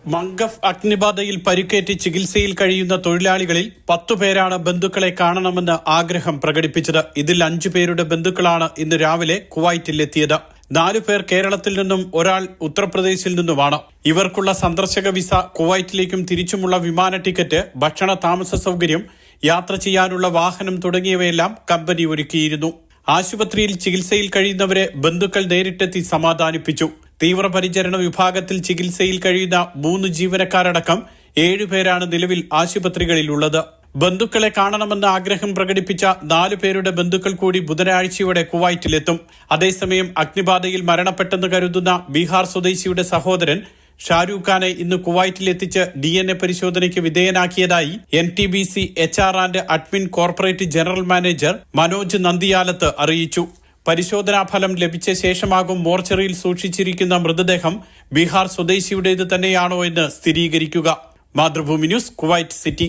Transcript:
Mangaf അഗ്നിബാധയിൽ പരിക്കേറ്റ് ചികിത്സയിൽ കഴിയുന്ന തൊഴിലാളികളിൽ 10 പേരാണ് ബന്ധുക്കളെ കാണണമെന്ന് ആഗ്രഹം പ്രകടിപ്പിച്ചത്. ഇതിൽ 5 പേരുടെ ബന്ധുക്കളാണ് ഇന്ന് രാവിലെ കുവൈറ്റിലെത്തിയത്. 4 പേർ കേരളത്തിൽ നിന്നും ഒരാൾ ഉത്തർപ്രദേശിൽ നിന്നുമാണ്. ഇവർക്കുള്ള സന്ദർശക വിസ, കുവൈറ്റിലേക്കും തിരിച്ചുമുള്ള വിമാന ടിക്കറ്റ്, ഭക്ഷണ താമസ സൗകര്യം, യാത്ര ചെയ്യാനുള്ള വാഹനം തുടങ്ങിയവയെല്ലാം കമ്പനി ഒരുക്കിയിരുന്നു. ആശുപത്രിയിൽ ചികിത്സയിൽ കഴിയുന്നവരെ ബന്ധുക്കൾ നേരിട്ടെത്തി സമാധാനിപ്പിച്ചു. തീവ്രപരിചരണ വിഭാഗത്തിൽ ചികിത്സയിൽ കഴിയുന്ന 3 ജീവനക്കാരടക്കം 7 പേരാണ് നിലവിൽ ആശുപത്രികളിലുള്ളത്. ബന്ധുക്കളെ കാണണമെന്ന ആഗ്രഹം പ്രകടിപ്പിച്ച 4 പേരുടെ ബന്ധുക്കൾ കൂടി ബുധനാഴ്ചയോടെ കുവൈറ്റിലെത്തും. അതേസമയം അഗ്നിബാധയിൽ മരണപ്പെട്ടെന്ന് കരുതുന്ന ബീഹാർ സ്വദേശിയുടെ സഹോദരൻ ഷാരൂഖ് ഖാനെ ഇന്ന് കുവൈറ്റിലെത്തിച്ച് DNA പരിശോധനയ്ക്ക് വിധേയനാക്കിയതായി NTBC HR and admin corporate general manager Manoj Nandiyalath അറിയിച്ചു. പരിശോധനാ ഫലം ലഭിച്ച ശേഷമാകും മോർച്ചറിയിൽ സൂക്ഷിച്ചിരിക്കുന്ന മൃതദേഹം ബീഹാർ സ്വദേശിയുടേത് തന്നെയാണോ എന്ന് സ്ഥിരീകരിക്കുക. Mathrubhumi news, Kuwait city.